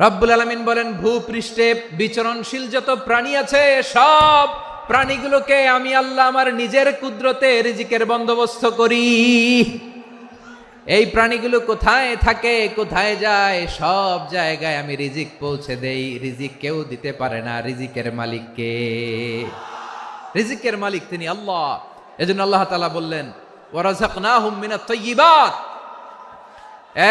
রব্বুল আলামিন বলেন, ভূপৃষ্ঠে বিচরণশীল যত প্রাণী আছে সব প্রাণীগুলোকে আমি আল্লাহ আমার নিজের কুদরতে রিজিকের বন্দোবস্ত করি। এই প্রাণীগুলো কোথায় থাকে, কোথায় যায়, সব জায়গায় আমি রিজিক পৌঁছে দেই। রিজিক কেউ দিতে পারে না, রিজিকের মালিক কে? রিজিকের মালিক তিনি আল্লাহ। এজন্য আল্লাহ তাআলা বললেন, ওয়ারাযাকনাহুম মিনাত তাইয়্যিবাত।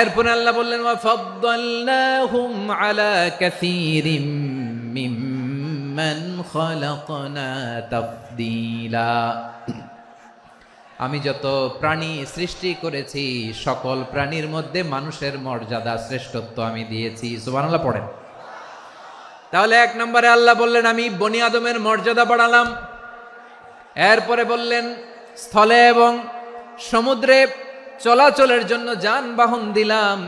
এরপর আল্লাহ বললেন, ওয়াফাদ্দালনাহুম আলা কাসীরিম মিম্মান খালাকনা তাফদীলা। আমি যত প্রাণী সৃষ্টি করেছি সকল প্রাণীর মধ্যে মানুষের মর্যাদা শ্রেষ্ঠত্ব আমি দিয়েছি। সুবহানাল্লাহ পড়েন। তাহলে এক নম্বরে আল্লাহ বললেন আমি বনি আদমের মর্যাদা বাড়ালাম। এরপরে বললেন স্থলে এবং সমুদ্রে চলাচলের জন্য যানবাহন দিলাম।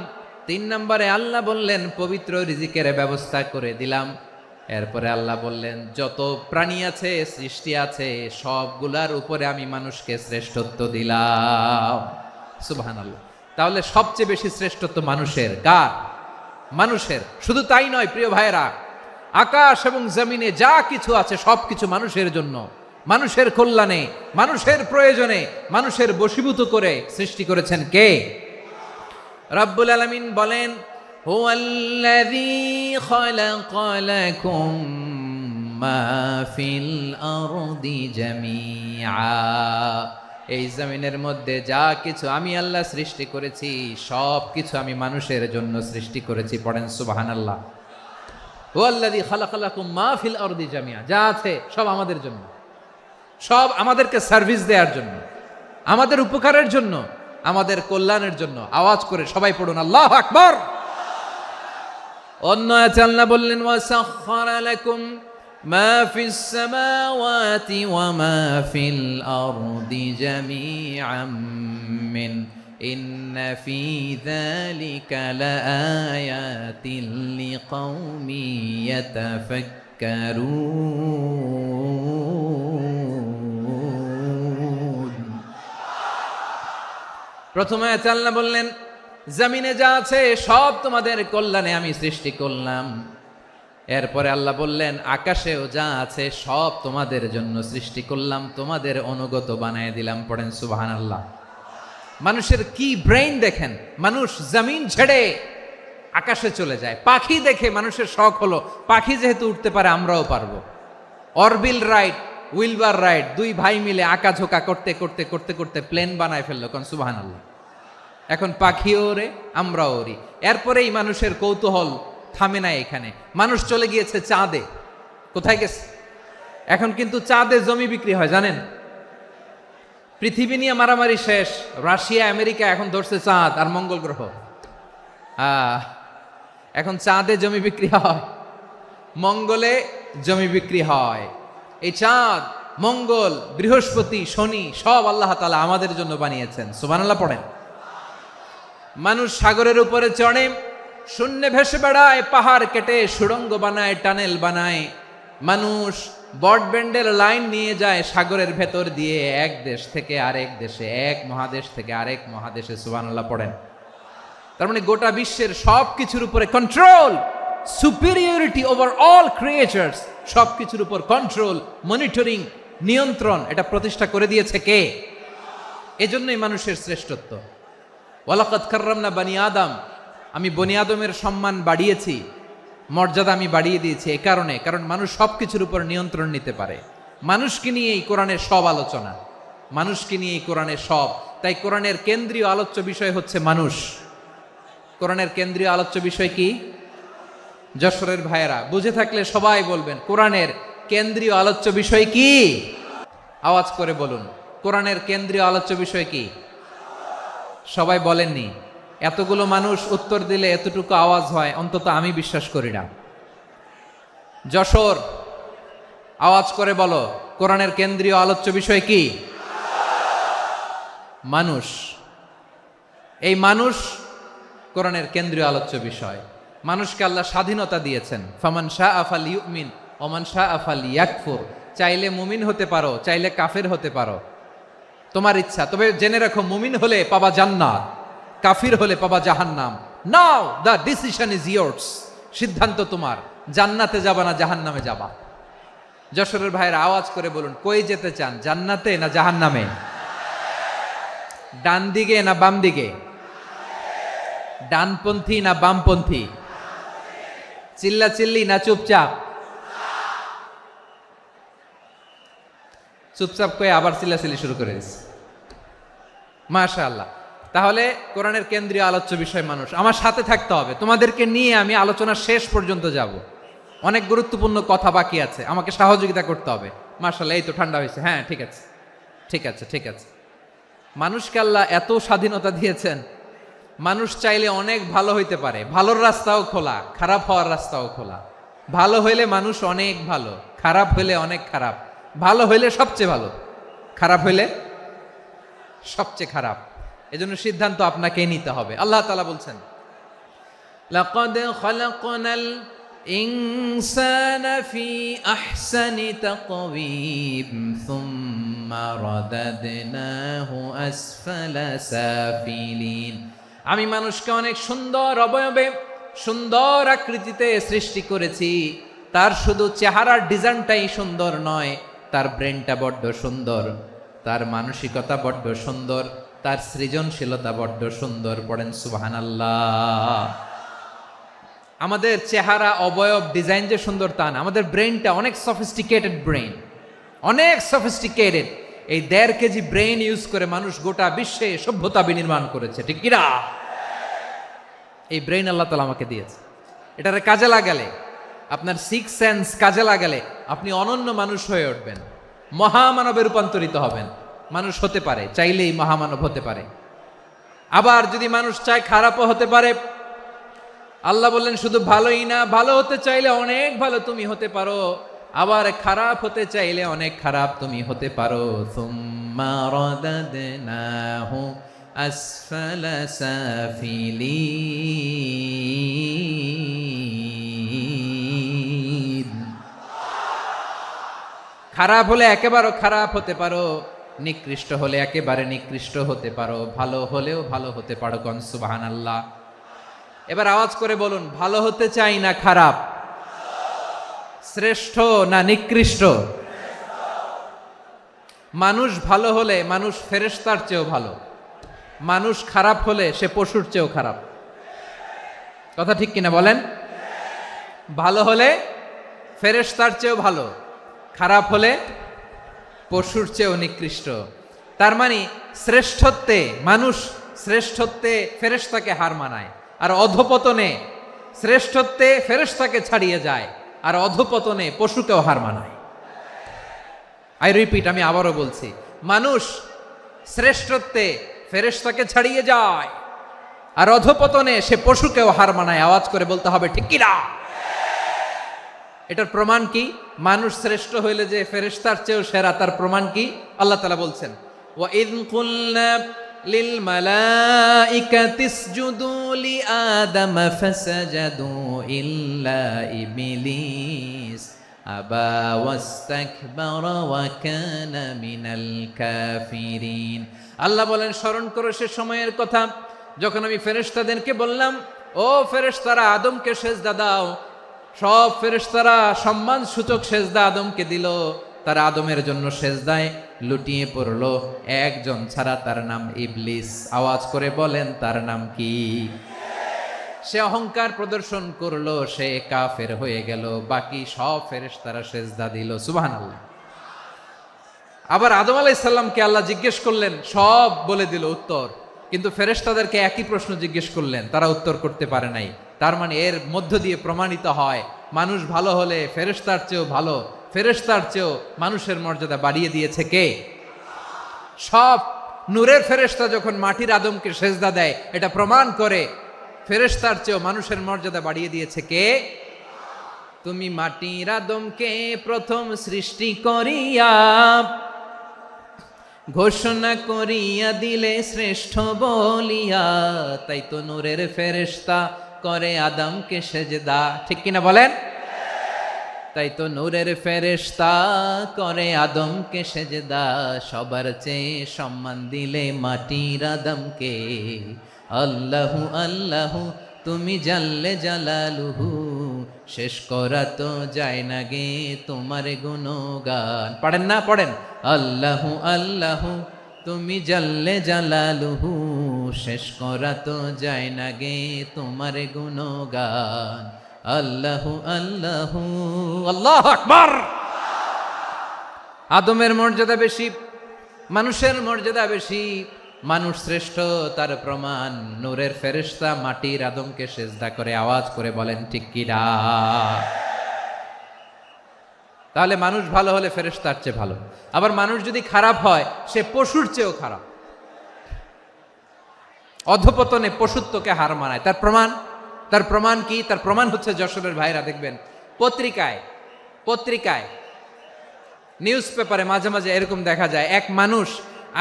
3 নম্বরে আল্লাহ বললেন পবিত্র রিজিকের ব্যবস্থা করে দিলাম। এরপরে আল্লাহ বললেন যত প্রাণী আছে, সৃষ্টি আছে, সবগুলার উপরে আমি মানুষকে শ্রেষ্ঠত্ব দিলাম। সুবহানাল্লাহ। তাহলে সবচেয়ে বেশি শ্রেষ্ঠত্ব মানুষের। কার? মানুষের। শুধু তাই নয় প্রিয় ভাইরা, আকাশ এবং জমিনে যা কিছু আছে সবকিছু মানুষের জন্য, মানুষের কল্যাণে, মানুষের প্রয়োজনে, মানুষের বশীভূত করে সৃষ্টি করেছেন কে? রব্বুল আলামিন বলেন, হুয়াল্লাযী খালাকা লাকুম মা ফিল আরদি জামিআ। এই জমিনের মধ্যে যা কিছু আমি আল্লাহ সৃষ্টি করেছি সব কিছু আমি মানুষের জন্য সৃষ্টি করেছি। পড়েন সুবহানাল্লাহ। হুয়াল্লাযী খালাকা লাকুম মা ফিল আরদি জামিআ। যা আছে সব আমাদের জন্য, সব আমাদেরকে সার্ভিস দেওয়ার জন্য, আমাদের উপকারের জন্য, আমাদের কল্যাণের জন্য। আওয়াজ করে সবাই পড়ুন আল্লাহু আকবার। অন্য আয়াতে আল্লাহ বললেন, ওয়াসাখখারা লাকুম মা ফিস সামাওয়াতি ওয়া মা ফিল আরদি জামিআম মিন ইন্না ফি যালিকা লাআয়াতিন লিকাউমি ইয়াতাফাক্কারুন। প্রথমে আয়াতে আল্লাহ বললেন জমিনে যা আছে সব তোমাদের কল্যাণে আমি সৃষ্টি করলাম। এরপরে আল্লাহ বললেন আকাশেও যা আছে সব তোমাদের জন্য সৃষ্টি করলাম, তোমাদের অনুগত বানায় দিলাম। পড়েন সুবহানাল্লাহ। মানুষের কি ব্রেইন দেখেন, মানুষ জমিন ছেড়ে আকাশে চলে যায়। পাখি দেখে মানুষের শখ হলো পাখি যেহেতু উঠতে পারে আমরাও পারবো। অরবিল রাইট, উইলবার রাইট, 2 ভাই মিলে আঁকাঝোঁকা করতে করতে করতে করতে প্লেন বানায় ফেললো। কোন সুবহানাল্লাহ। এখন পাখিও ওরে, আমরাও ওরি। এরপরেই মানুষের কৌতূহল থামে না এখানে। মানুষ চলে গিয়েছে চাঁদে। কোথায় গেছে? এখন কিন্তু চাঁদে জমি বিক্রি হয় জানেন। পৃথিবী নিয়ে মারামারি শেষ, রাশিয়া আমেরিকা এখন ধরছে চাঁদ আর মঙ্গল গ্রহ। এখন চাঁদে জমি বিক্রি হয়, মঙ্গলে জমি বিক্রি হয়। এই চাঁদ, মঙ্গল, বৃহস্পতি, শনি সব আল্লাহ তাআলা আমাদের জন্য বানিয়েছেন। সুবহানাল্লাহ পড়েন। মানুষ সাগরের উপরে চড়ে, শূন্যে ভেসে বেড়ায়, পাহাড় কেটে সুড়ঙ্গ বানায়, টানেল বানায়। মানুষ ব্রডব্যান্ডের লাইন নিয়ে যায় সাগরের ভেতর দিয়ে, এক দেশ থেকে আরেক দেশে, এক মহাদেশ থেকে আরেক মহাদেশে। সুবহানাল্লাহ পড়েন। তার মানে গোটা বিশ্বের সব কিছুর উপরে control, superiority over all creatures, সব কিছুর উপর কন্ট্রোল, মনিটরিং, নিয়ন্ত্রণ, এটা প্রতিষ্ঠা করে দিয়েছে কে? এজন্যই মানুষের শ্রেষ্ঠত্ব। ওয়ালাকাদ কাররামনা বানি আদম। আমি বনি আদমের সম্মান বাড়িয়েছি, মর্যাদা আমি বাড়িয়ে দিয়েছি এই কারণে, কারণ মানুষ সব কিছুর উপর নিয়ন্ত্রণ নিতে পারে। মানুষকে নিয়ে এই কোরআনের সব আলোচনা, মানুষকে নিয়ে এই কোরআনের সব। তাই কোরআনের কেন্দ্রীয় আলোচ্য বিষয় হচ্ছে মানুষ। কোরআনের কেন্দ্রীয় আলোচ্য বিষয় কি? যশোরের ভাইয়েরা বুঝে থাকলে সবাই বলবেন কোরআনের কেন্দ্রীয় আলোচ্য বিষয় কি? আওয়াজ করে বলুন, কোরআনের কেন্দ্রীয় আলোচ্য বিষয় কি? সবাই বলেননি। এতগুলো মানুষ উত্তর দিলে এতটুকু আওয়াজ হয়, অন্তত আমি বিশ্বাস করি না। যশোর, আওয়াজ করে বলো কোরআনের কেন্দ্রীয় আলোচ্য বিষয় কি? মানুষ। এই মানুষ কোরআনের কেন্দ্রীয় আলোচ্য বিষয়। মানুষকে আল্লাহ স্বাধীনতা দিয়েছেন। ফামান শাআ ফালইউমিন ওয়া মান শাআ ফালইয়াকফুর। চাইলে মুমিন হতে পারো, চাইলে কাফের হতে পারো, তোমার ইচ্ছা। তবে জেনে রাখো মুমিন হলে পাবা জান্নাত, কাফির হলে পাবা জাহান্নাম। নাও দ্য ডিসিশন ইজ ইয়ার্স। সিদ্ধান্ত তোমার, জান্নাতে যাবা না জাহান্নামে যাবা। যশোরের ভাইয়ের আওয়াজ করে বলুন, কই যেতে চান, জান্নাতে না জাহান্নামে? ডান দিকে না বাম দিকে? ডানপন্থী না বামপন্থী? চিল্লা চিল্লি না চুপচাপ? চুপচাপ কয়ে আবার চিল্লাচিল্লি শুরু করে দিচ্ছে। মাশাআল্লাহ। তাহলে কোরআনের কেন্দ্রীয় আলোচ্য বিষয় মানুষ। আমার সাথে থাকতে হবে, তোমাদেরকে নিয়ে আমি আলোচনা শেষ পর্যন্ত যাব। অনেক গুরুত্বপূর্ণ কথা বাকি আছে, আমাকে সহযোগিতা করতে হবে। মাশাআল্লাহ, এই তো ঠান্ডা হয়েছে। হ্যাঁ, ঠিক আছে ঠিক আছে ঠিক আছে। মানুষকে আল্লাহ এত স্বাধীনতা দিয়েছেন, মানুষ চাইলে অনেক ভালো হইতে পারে। ভালোর রাস্তাও খোলা, খারাপ হওয়ার রাস্তাও খোলা। ভালো হইলে মানুষ অনেক ভালো, খারাপ হইলে অনেক খারাপ। ভালো হইলে সবচেয়ে ভালো, খারাপ হইলে সবচেয়ে খারাপ। এজন্য সিদ্ধান্ত আপনাকেই নিতে হবে। আল্লাহ তাআলা বলছেন, লাকাদ খালাকনাল ইনসানা ফি আহসানি তাকওয়িম সুম্মা রাদাদনাহু আসফালা সাফিলিন। আমি মানুষকে অনেক সুন্দর অবয়বে, সুন্দর আকৃতিতে সৃষ্টি করেছি। তার শুধু চেহারার ডিজাইনটাই সুন্দর নয়, তার ব্রেনটা বড্ড সুন্দর, তার মানসিকতা বড্ড সুন্দর, তার সৃজনশীলতা বড্ড সুন্দর। পড়েন সুবহানাল্লাহ। আমাদের চেহারা, অবয়ব, ডিজাইন যে সুন্দর তা না, আমাদের ব্রেনটা অনেক সফিস্টিকেটেড ব্রেন, অনেক সফিস্টিকেটেড। এই 1.5 কেজি ব্রেন ইউজ করে মানুষ গোটা বিশ্বে সভ্যতা বিনির্মাণ করেছে, ঠিক কিনা? এই ব্রেন আল্লাহ তাআলা আমাকে দিয়েছে। এটারে কাজে লাগালে, আপনার 6 সেন্স কাজে লাগালে আপনি অনন্য মানুষ হয়ে উঠবেন, মহামানবে রূপান্তরিত হবেন। মানুষ হতে পারে, চাইলেই মহামানব হতে পারে। আবার যদি মানুষ চায় খারাপও হতে পারে। আল্লাহ বললেন শুধু ভালোই না, ভালো হতে চাইলে অনেক ভালো তুমি হতে পারো, আবার খারাপ হতে চাইলে অনেক খারাপ তুমি হতে পারো। সুম্মা রাদাদনাহু আসফালা সাফিলিন। খারাপ হলে একেবারে খারাপ হতে পারো, নিকৃষ্ট হলে একেবারে নিকৃষ্ট হতে পারো, ভালো হলেও ভালো হতে পারো। কোন সুবহানাল্লাহ। এবার আওয়াজ করে বলুন, ভালো হতে চাই না খারাপ? শ্রেষ্ঠ না নিকৃষ্ট? মানুষ ভালো হলে মানুষ ফেরেশতার চেয়েও ভালো, মানুষ খারাপ হলে সে পশুর চেয়েও খারাপ। কথা ঠিক কিনা বলেন? ভালো হলে ফেরেশতার চেয়েও ভালো, খারাপ হলে পশুর চেয়েও নিকৃষ্ট। তার মানে শ্রেষ্ঠত্বে মানুষ, শ্রেষ্ঠত্বে ফেরেশতাকে হার মানায়, আর অধপতনে শ্রেষ্ঠত্বে ফেরেশতাকে ছাড়িয়ে যায়, আর অধপতনে পশুকেও হার মানায়। আই রিপিট, আমি আবারও বলছি, মানুষ শ্রেষ্ঠত্বে ফেরেশতাকে ছাড়িয়ে যায়, আর অধপতনে সে পশুকেও হার মানায়। আওয়াজ করে বলতে হবে ঠিক কিনা? এটার প্রমাণ কি? মানুষ শ্রেষ্ঠ হইলে যে ফেরেশতার চেয়েও সেরা, তার প্রমাণ কি? আল্লাহ তাআলা বলছেন, ওয়া ইয কুলনা লিল মালাইকাতি ইসজুদু লি আদম ফাসাজাদু ইল্লা ইবলিস আবা ওয়াস্তাকবারা ওয়া কানা মিনাল কাফিরিন। আল্লাহ বলেন, স্মরণ করো সে সময়ের কথা যখন আমি ফেরেশতাদেরকে বললাম, ও ফেরেশতারা আদমকে সেজদা দাও। সব ফেরেশতারা সম্মান সূচক সেজদা আদমকে দিল, তারা আদমের জন্য সেজদায় লুটিয়ে পড়লো, একজন ছাড়া, তার নাম ইবলিস। আওয়াজ করে বলেন, তার নাম কি? সে অহংকার প্রদর্শন করলো, সে কাফের হয়ে গেল, বাকি সব ফেরেশতারা সেজদা দিল। সুবহানাল্লাহ। আবার আদম আলাইহিস সালামকে আল্লাহ জিজ্ঞেস করলেন, সব বলে দিল উত্তর, কিন্তু ফেরেশতাদেরকে একই প্রশ্ন জিজ্ঞেস করলেন, তারা উত্তর করতে পারে নাই। তার মানে এর মধ্য দিয়ে প্রমাণিত হয়, মানুষ ভালো হলে ফেরেশতার চেয়েও ভালো, ফেরেশতার চেয়েও মানুষের মর্যাদা বাড়িয়ে দিয়েছে কে? সব নূরের ফেরেশতা যখন মাটির আদমকে সেজদা দেয়, এটা প্রমাণ করে ফেরেশতার চেয়েও মানুষের মর্যাদা বাড়িয়ে দিয়েছে কে? তুমি মাটির আদমকে প্রথম সৃষ্টি করিয়া ঘোষণা করিয়া দিলে শ্রেষ্ঠ বলিয়া, তাই তো নূরের ফেরেশতা করে আদমকে সেজদা। ঠিক কিনা বলেন? তাই তো নূরের ফেরেশতা করে আদমকে সেজদা, সবার চেয়ে সম্মান দিলে মাটির আদমকে। আল্লাহু আল্লাহু তুমি জাল্লে জালালুহু শেষ করা তো যায় না গে তোমার গুণগান। পড়েন না, পড়েন। আল্লাহু আল্লাহু তুমি জাল্লে জালালুহু, শেষ করা তো যায় না গে তোমার গুণগান। আল্লাহু আল্লাহু, আল্লাহু আকবার। আদমের মর্যাদা বেশি, মানুষের মর্যাদা বেশি। মানুষ শ্রেষ্ঠ তার প্রমাণ নূরের ফেরেশতা মাটির আদমকে সেজদা করে আওয়াজ করে বলেন ঠিক কি না? তাহলে মানুষ ভালো হলে ফেরেশতার চেয়ে ভালো। আবার মানুষ যদি খারাপ হয় সে পশুর চেয়েও খারাপ। অধপতনে পশুত্বকে হার মানায়। তার প্রমাণ কি? তার প্রমাণ হচ্ছে যশোরের ভাইরা দেখবেন পত্রিকায় নিউজ পেপারে মাঝে মাঝে এরকম দেখা যায়, এক মানুষ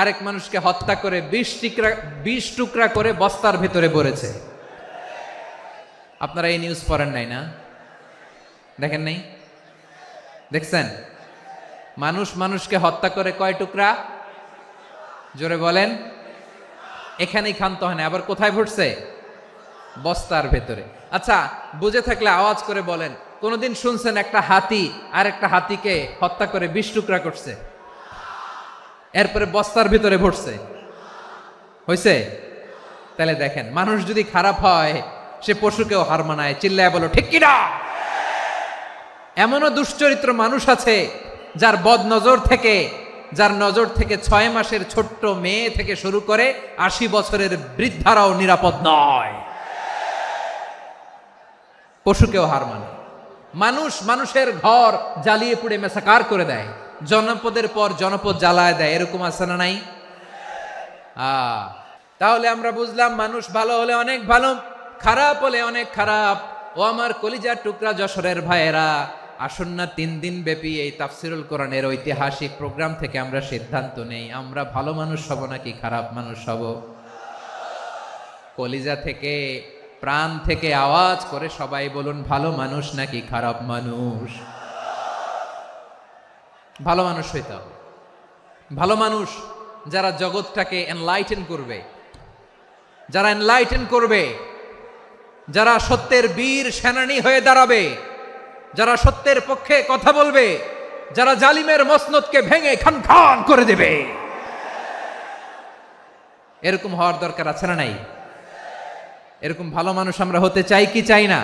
আরেক মানুষকে হত্যা করে 20 টুকরা করে বস্তার ভেতরে ভরেছে। আপনারা এই নিউজ পড়েন নাই না? দেখেন নাই? দেখছেন? মানুষ মানুষকে হত্যা করে কয় টুকরা? জোরে বলেন। এখানেই ক্ষান্ত হয় না, আবার কোথায় ভরছে? বস্তার ভেতরে। আচ্ছা, বুঝে থাকলে আওয়াজ করে বলেন, কোনদিন শুনছেন একটা হাতি আর একটা হাতিকে হত্যা করে 20 টুকরা করছে, এরপরে বস্তার ভিতরে ভরছে? হয়েছে? তাহলে দেখেন, মানুষ যদি খারাপ হয় সে পশুকেও হার মানায়। চিল্লায় বলো ঠিক কিনা? এমনও দুশ্চরিত্র মানুষ আছে যার যার নজর থেকে 6 মাসের ছোট্ট মেয়ে থেকে শুরু করে 80 বছরের বৃদ্ধারাও নিরাপদ নয়। পশুকেও হার মানে। মানুষের ঘর জ্বালিয়ে পুড়ে মেসাকার করে দেয়, জনপদের পর জনপদ জ্বালায় দেয়। এরকম আছে না নাই? তাহলে আমরা বুঝলাম মানুষ ভালো হলে অনেক ভালো, খারাপ হলে অনেক খারাপ। ও আমার কলিজার টুকরা যশোরের ভাইয়েরা, আসুন না 3 দিন ব্যাপী এই তাফসিরুল কোরআনের ঐতিহাসিক প্রোগ্রাম থেকে আমরা সিদ্ধান্ত নেই, আমরা ভালো মানুষ হব নাকি খারাপ মানুষ হব? কলিজা থেকে, প্রাণ থেকে আওয়াজ করে সবাই বলুন, ভালো মানুষ নাকি খারাপ মানুষ? ভালো মানুষ হইতে হবে। ভালো মানুষ যারা জগৎটাকে এনলাইটেন করবে, যারা সত্যের বীর সেনানী হয়ে দাঁড়াবে, যারা সত্যের পক্ষে কথা বলবে, যারা জালিমের মসনদকে ভেঙে খান খান করে দেবে। এরকম হওয়ার দরকার আছে না নাই? এরকম ভালো মানুষ আমরা হতে চাই কি চাই না?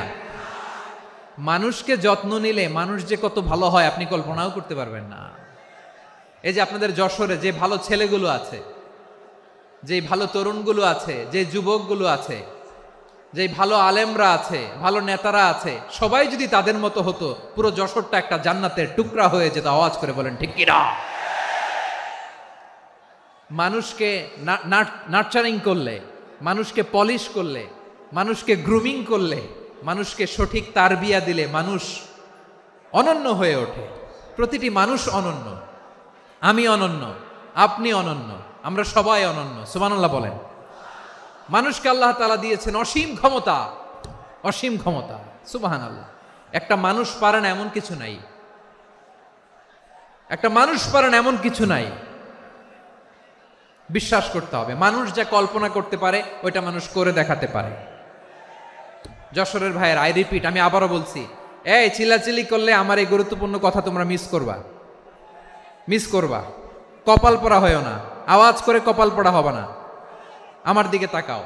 মানুষকে যত্ন নিলে মানুষ যে কত ভালো হয় আপনি কল্পনাও করতে পারবেন না। এই যে আপনাদের যশোরে যে ভালো ছেলেগুলো আছে, যে ভালো তরুণগুলো আছে, যে যুবকগুলো আছে, যে ভালো আলেমরা আছে, ভালো নেতারা আছে, সবাই যদি তাদের মতো হতো, পুরো যশোরটা একটা জান্নাতের টুকরা হয়ে যেত। আওয়াজ করে বলেন ঠিক কিনা? মানুষকে নার্চারিং করলে, মানুষকে পলিশ করলে, মানুষকে গ্রুমিং করলে, মানুষকে সঠিক তারবিয়া দিলে মানুষ অনন্য হয়ে ওঠে। প্রতিটি মানুষ অনন্য। আমি অনন্য, আপনি অনন্য, আমরা সবাই অনন্য। সুবহানাল্লাহ বলেন। মানুষকে আল্লাহ তাআলা দিয়েছেন অসীম ক্ষমতা, অসীম ক্ষমতা। সুবহানাল্লাহ। একটা মানুষ পারে না এমন কিছু নাই, একটা মানুষ পারে না এমন কিছু নাই। বিশ্বাস করতে হবে, মানুষ যা কল্পনা করতে পারে ওইটা মানুষ করে দেখাতে পারে। যশোরের ভাইয়ের, আই রিপিট, আমি আবারও বলছি, এই চিল্লাচিল্লি করলে আমার এই গুরুত্বপূর্ণ কথা তোমরা মিস করবা। কপাল পড়া হয়েও না, আওয়াজ করে কপাল পড়া হবে না। আমার দিকে তাকাও।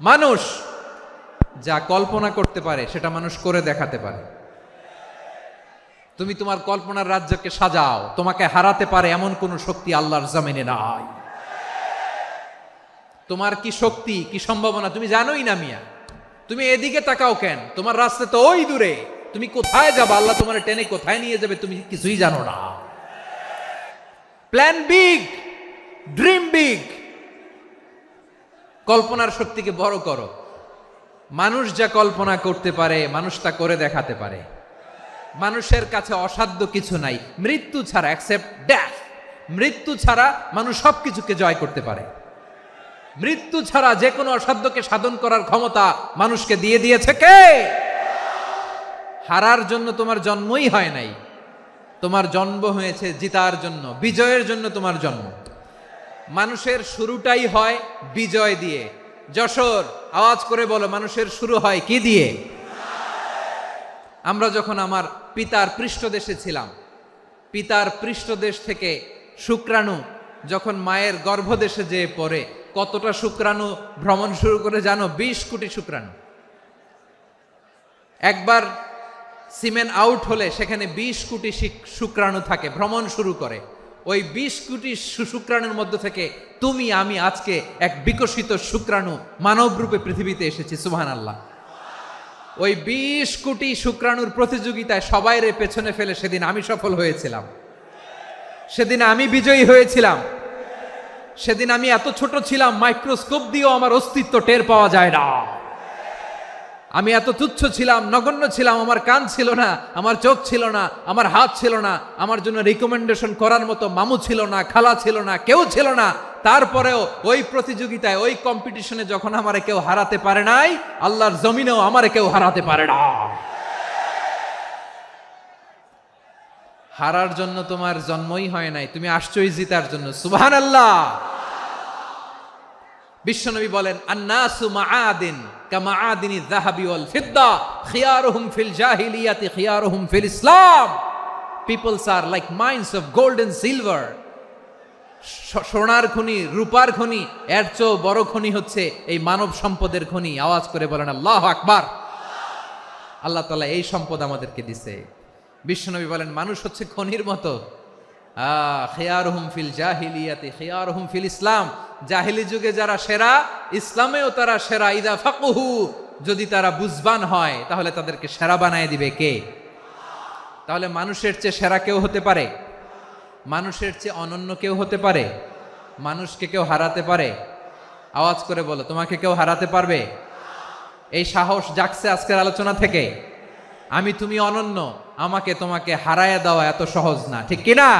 মানুষ যা কল্পনা করতে পারে সেটা মানুষ করে দেখাতে পারে। তুমি তোমার কল্পনার রাজ্যকে সাজাও, তোমাকে হারাতে পারে এমন কোন শক্তি আল্লাহর জমিনে নাই। তোমার কি শক্তি, কি সম্ভাবনা তুমি জানোই না মিয়া। তুমি এদিকে তাকাও কেন? তোমার রাস্তা তো ওই দূরে। তুমি কোথায় যাবে, আল্লাহ তোমার টেনে কোথায় নিয়ে যাবে তুমি কিছুই জানো না। প্ল্যান বিগ, ড্রিম বিগ, কল্পনার শক্তিকে বড় করো। মানুষ যা কল্পনা করতে পারে মানুষ তা করে দেখাতে পারে। মানুষের কাছে অসাধ্য কিছু নাই, মৃত্যু ছাড়া, এক্সেপ্ট ডেথ। মৃত্যু ছাড়া মানুষ সবকিছুকে জয় করতে পারে। মৃত্যু ছাড়া যে কোনো অসাধ্যকে সাধন করার ক্ষমতা মানুষকে দিয়ে দিয়েছে কে? হারার জন্য তোমার জন্মই হয় নাই, তোমার জন্ম হয়েছে জিতার জন্য, বিজয়ের জন্য তোমার জন্ম। মানুষের শুরুটাই হয় বিজয় দিয়ে। যশোর, আওয়াজ করে বলো, মানুষের শুরু হয় কি দিয়ে? আমরা যখন আমার পিতার পৃষ্ঠদেশে ছিলাম, পিতার পৃষ্ঠদেশ থেকে শুক্রাণু যখন মায়ের গর্ভদেশে যেয়ে পড়ে, কতটা শুক্রাণু ভ্রমণ শুরু করে জানো? 20 কোটি শুক্রাণু। একবার সিমেন আউট হলে সেখানে 20 কোটি শুক্রাণু থাকে, ভ্রমণ শুরু করে। ওই 20 কোটি শুক্রাণুর মধ্যে থেকে তুমি আমি আজকে এক বিকশিত শুক্রাণু মানব রূপে পৃথিবীতে এসেছি। সুবহানাল্লাহ। ওই 20 কোটি শুক্রাণুর প্রতিযোগিতায় সবাইরে পেছনে ফেলে সেদিন আমি সফল হয়েছিলাম, সেদিন আমি বিজয়ী হয়েছিলাম। সেদিন আমি এত ছোট ছিলাম, মাইক্রোস্কোপ দিয়েও আমার অস্তিত্ব টের পাওয়া যায় না। আমি এত তুচ্ছ ছিলাম, নগণ্য ছিলাম। আমার কান ছিল না, আমার চোখ ছিল না, আমার হাত ছিল না, আমার জন্য রিকমেন্ডেশন করার মতো মামু ছিল না, খালা ছিল না, কেউ ছিল না। তারপরেও ওই প্রতিযোগিতায়, ওই কম্পিটিশনে যখন আমারে কেউ হারাতে পারে নাই, আল্লাহর জমিনেও আমারে কেউ হারাতে পারে না। হারার জন্য তোমার জন্মই হয় নাই, তুমি আসছোই জিতার জন্য। সুবহানাল্লাহ। বিশ্বনবী বলেন, আন্নাসু মাআদিন কামাআদিনি যাহাবি ওয়াল ফিদ্দা খিয়ারুহুম ফিল জাহিলিয়াতি খিয়ারুহুম ফিল ইসলাম। Peoples are like mines of gold and silver. সোনার খনি, রূপার খনি, এর চেয়েও বড় খনি হচ্ছে এই মানব সম্পদের খনি। আওয়াজ করে বলেন আল্লাহু আকবার। আল্লাহ তাআলা এই সম্পদ আমাদেরকে দিয়েছে। বিশ্বনবী বলেন, মানুষ হচ্ছে খনির মতো। খিয়ারুহুম ফিল জাহিলিয়াতি খিয়ারুহুম ফিল ইসলাম। জাহিলি যুগে যারা সেরা, ইসলামেও তারা সেরা। ইদা ফাকুহু, যদি তারা বুঝবান হয় তাহলে তাদেরকে সেরা বানায় দিবে কে? তাহলে মানুষের চেয়ে সেরা কেউ হতে পারে? মানুষের চেয়ে অনন্য কেউ হতে পারে? মানুষকে কেউ হারাতে পারে? আওয়াজ করে বলো, তোমাকে কেউ হারাতে পারবে? এই সাহস জাগছে আজকের আলোচনা থেকে। আমি তুমি অনন্য, আমাকে তোমাকে হারায় দেওয়া এত সহজ না, ঠিক কিনা?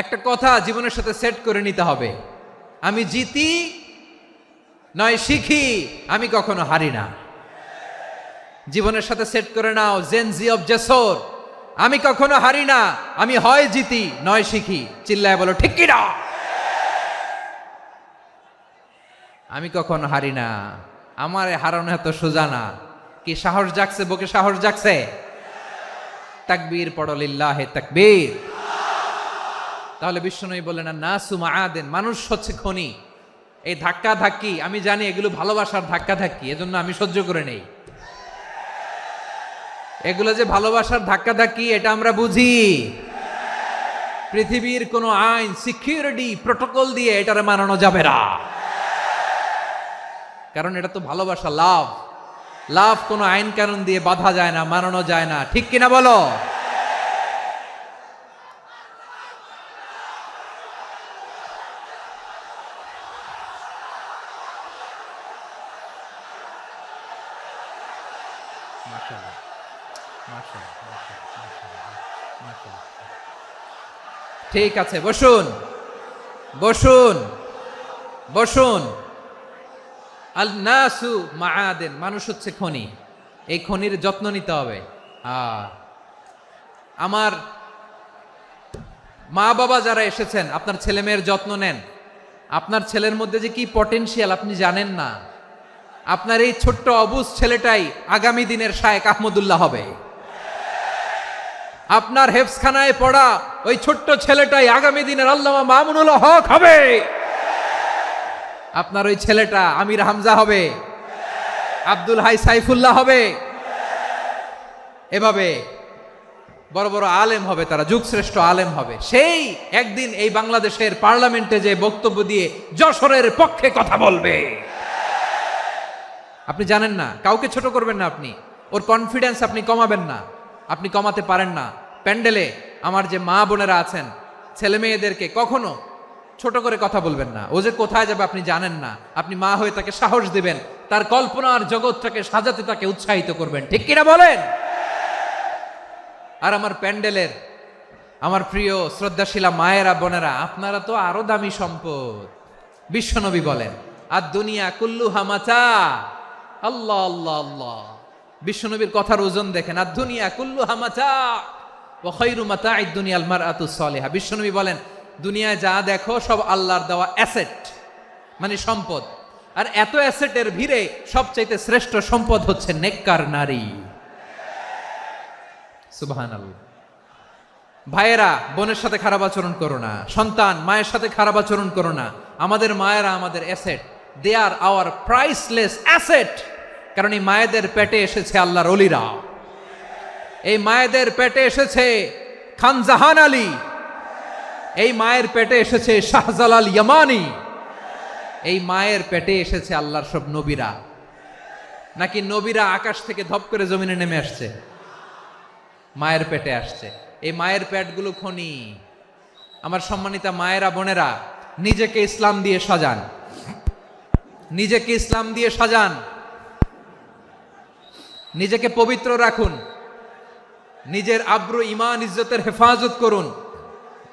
একটা কথা জীবনের সাথে সেট করে নিতে হবে, আমি জিতি নয় শিখি, আমি কখনো হারি না। জীবনের সাথে সেট করে নাও, জেনজি অফ জেসর, আমি কখনো হারি না, আমি হয় জিতি নয় শিখি। চিল্লায় বলো ঠিক কিনা? আমি কখনো হারি না, আমার হারানো এত সোজা না। কি সাহস জাগছে? বুকে সাহস জাগছে? তাকবীর পড়ো, লিল্লাহে তাকবীর। তাহলে বিশ্বনবী বললেন, নাসু মাআদিন, মানুষ হচ্ছে খনি। এই ধাক্কা ধাক্কি আমি জানি এগুলো ভালোবাসার ধাক্কা ধাক্কি, এজন্য আমি সহ্য করে নেই। এগুলো যে ভালোবাসার ধাক্কা ধাক্কি এটা আমরা বুঝি। পৃথিবীর কোনো আইন, সিকিউরিটি প্রটোকল দিয়ে এটারে মানানো যাবে না, কারণ এটা তো ভালোবাসা, লাভ। লাভ কোনো আইন কানুন দিয়ে বাধা যায় না, মানানো যায় না, ঠিক কিনা বলো? ঠিক আছে, বসুন বসুন বসুন। আল নাসু মাআদিন, মানুষ হচ্ছে খনি। এই খনির যত্ন নিতে হবে। আমার মা বাবা যারা এসেছেন, আপনার ছেলে মেয়ের যত্ন নেন। আপনার ছেলের মধ্যে যে কি পটেনশিয়াল আপনি জানেন না। আপনার এই ছোট্ট অবুজ ছেলেটাই আগামী দিনের শায়েখ আহমদুল্লাহ হবে। আপনার হেফজখানায় পড়া ওই ছোট্ট ছেলেটাই আগামী দিনের আল্লামা মামুনুল হক হবে। আপনার ওই ছেলেটা আমির হামজা হবে, আব্দুল হাই সাইফুল্লাহ হবে। এভাবে বড় বড় আলেম হবে, তারা যুগশ্রেষ্ঠ আলেম হবে। সেই একদিন এই বাংলাদেশের পার্লামেন্টে যে বক্তব্য দিয়ে যশোরের পক্ষে কথা বলবে। আপনি জানেন না, কাউকে ছোট করবেন না আপনি। ওর কনফিডেন্স আপনি কমাবেন না, আপনি কমাতে পারেন না। প্যান্ডেলে আমার যে মা বোনেরা আছেন, ছেলে মেয়েদেরকে কখনো ছোট করে কথা বলবেন না। ও যে কোথায় যাবে আপনি জানেন না। আপনি মা হয়ে তাকে সাহস দিবেন, তার কল্পনার জগৎটাকে সাজাতে তাকে উৎসাহিত করবেন, ঠিক কিনা বলেন? আর আমার প্যান্ডেলের আমার প্রিয় শ্রদ্ধাশীলা মায়েরা বোনেরা, আপনারা তো আরো দামি সম্পদ। বিশ্বনবী বলেন, আর দুনিয়া কুল্লুহা মাতা। আল্লাহ আল্লাহ আল্লাহ। বিশ্বনবীর কথার ওজন দেখেন, আর দুনিয়া কুল্লুহা মাতা ওয়া খায়রু মাতা'আদ দুনিয়া আল মারআতু সালিহা। বিশ্বনবী বলেন, দুনিয়ায় যা দেখো সব আল্লাহর দেওয়া অ্যাসেট, মানে সম্পদ। আর এত অ্যাসেটের ভিড়ে সবচাইতে শ্রেষ্ঠ সম্পদ হচ্ছে নেককার নারী। সুবহানাল্লাহ। ভাইয়েরা বোনের সাথে খারাপ আচরণ করো না, সন্তান মায়ের সাথে খারাপ আচরণ করো না। আমাদের মায়েরা আমাদের asset, they are our priceless asset. কারণ এই মায়েদের পেটে এসেছে আল্লাহর ওলিরা, এই মায়েদের পেটে এসেছে খান জাহান আলী, এই মায়ের পেটে এসেছে শাহজালাল ইয়ামানি, এই মায়ের পেটে এসেছে আল্লাহর সব নবীরা। নাকি নবীরা আকাশ থেকে ধপ করে জমিনে নেমে আসছে? মায়ের পেটে আসছে। এই মায়ের পেটগুলো খনি। আমার সম্মানিতা মায়েরা বোনেরা, নিজেকে ইসলাম দিয়ে সাজান, নিজেকে ইসলাম দিয়ে সাজান, নিজেকে পবিত্র রাখুন, নিজের আব্রু ইমান ইজ্জতের হেফাজত করুন,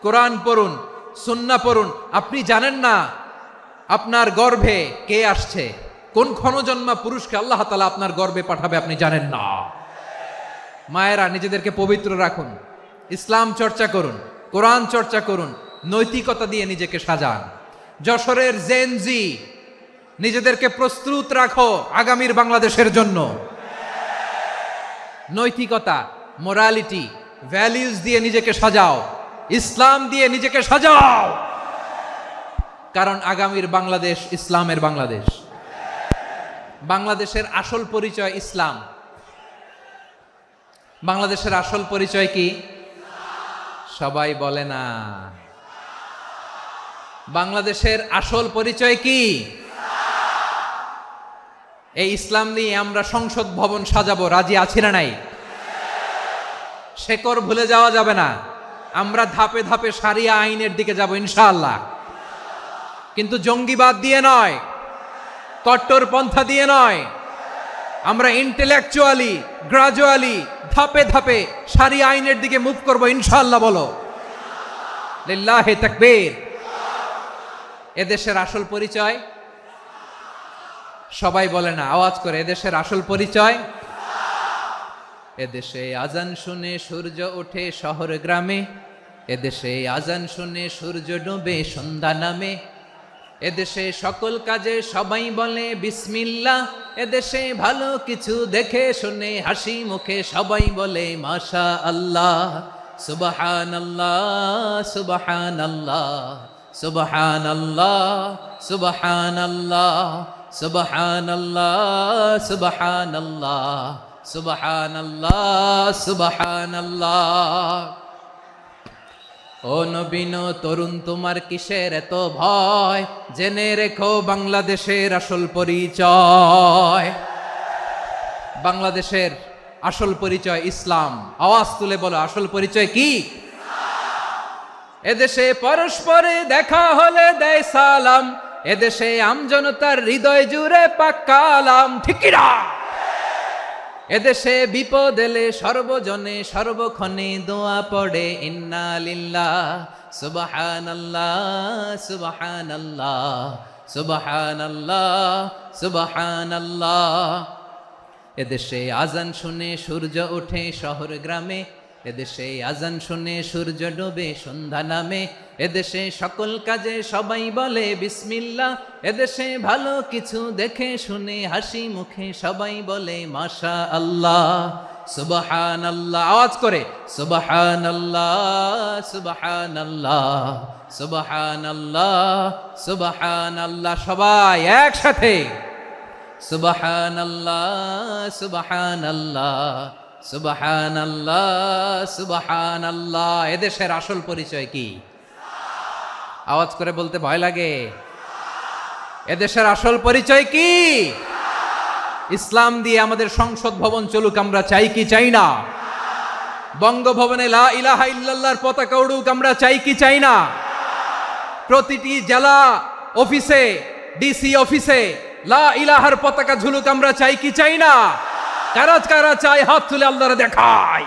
কোরআন পড়ুন, সুন্নাহ পড়ুন। আপনি জানেন না আপনার গর্ভে কে আসছে, কোন ক্ষণজন্মা পুরুষকে আল্লাহ তাআলা আপনার গর্ভে পাঠাবে আপনি জানেন না। মায়েরা নিজেদেরকে পবিত্র রাখুন, ইসলাম চর্চা করুন, কোরআন চর্চা করুন, নৈতিকতা দিয়ে নিজেকে সাজান। যশোরের জেনজি, নিজেদেরকে প্রস্তুত রাখো আগামীর বাংলাদেশের জন্য। নৈতিকতা, মোরালিটি, ভ্যালিউজ দিয়ে নিজেকে সাজাও, ইসলাম দিয়ে নিজেকে সাজাও। কারণ আগামীর বাংলাদেশ ইসলামের বাংলাদেশ। বাংলাদেশের আসল পরিচয় ইসলাম। বাংলাদেশের আসল পরিচয় কি? সবাই বলে না। বাংলাদেশের আসল পরিচয় কি? এই ইসলাম নিয়ে আমরা সংসদ ভবন সাজাবো, রাজি আছি না নাই? শেকড় ভুলে যাওয়া যাবে না। আমরা ধাপে ধাপে শারিয়া আইনের দিকে যাব ইনশাআল্লাহ, কিন্তু জঙ্গিবাদ দিয়ে নয়, কট্টর পন্থা দিয়ে নয়। আমরা ইন্টেলেকচুয়ালি, গ্রাজুয়ালি, ধাপে ধাপে শারিয়া আইনের দিকে মুভ করব ইনশাআল্লাহ। বলো লিল্লাহি তাকবীর। এদেশের আসল পরিচয় সবাই বলে না, আওয়াজ করে, এদেশের আসল পরিচয়। এদেশে আজান শুনে সূর্য ওঠে শহর গ্রামে, এদেশে আজান শুনে সূর্য ডুবে সন্ধ্যা নামে, এদেশে সকল কাজে সবাই বলে বিসমিল্লাহ, এদেশে ভালো কিছু দেখে শুনে হাসি মুখে সবাই বলে মাশা আল্লাহ। সুবহানাল্লাহ, সুবহানাল্লাহ, সুবহানাল্লাহ, সুবহানাল্লাহ, সুবহানাল্লাহ, সুবহানাল্লাহ, সুবহানাল্লাহ, সুবহানাল্লাহ। ও নবীন তরুণ, তোমার কিসের এত ভয়? জেনে রেখো বাংলাদেশের আসল পরিচয়। বাংলাদেশের আসল পরিচয় ইসলাম। আওয়াজ তুলে বলো, আসল পরিচয় কি? এদেশে পরস্পরে দেখা হলে দেয় সালাম, এদেশে আমজনতার হৃদয় জুড়ে পাক্কালাম। ঠিক কি না? এদেশে বিপদ এলে সর্বজনে সর্বক্ষণে দোয়া পড়ে ইন্না লিল্লাহ, সুবহানাল্লাহ, সুবহানাল্লাহ, সুবহানাল্লাহ, সুবহানাল্লাহ। এদেশে আজান শুনে সূর্য ওঠে শহর গ্রামে, এদেশে আজান শুনে সূর্য ডুবে সন্ধ্যা নামে, এদেশে সকল কাজে সবাই বলে বিসমিল্লাহ, এদেশে ভালো কিছু দেখে শুনে হাসি মুখে সবাই বলে মাশা আল্লাহ। সুবহানাল্লাহ, আওয়াজ করে সুবহানাল্লাহ, সুবহানাল্লাহ, সুবহানাল্লাহ, সুবহানাল্লাহ। সবাই একসাথে সুবহানাল্লাহ, সুবহানাল্লাহ, সুবহানাল্লাহ, সুবহানাল্লাহ। এদেশের আসল পরিচয় কি? আওয়াজ করে বলতে ভয় লাগে। এদেশের আসল পরিচয় কি? ইসলাম দিয়ে আমাদের সংসদ ভবন চলুক, আমরা চাই কি চাই না? বঙ্গভবনে লা ইলাহা ইল্লাল্লাহর পতাকা উড়ুক, আমরা চাই কি চাই না? প্রতিটি জেলা অফিসে, ডিসি অফিসে লা ইলাহার পতাকা ঝুলুক, আমরা চাই কি চাই না? কারা কারা চাই হাত তুলে আল্লাহরে দেখায়।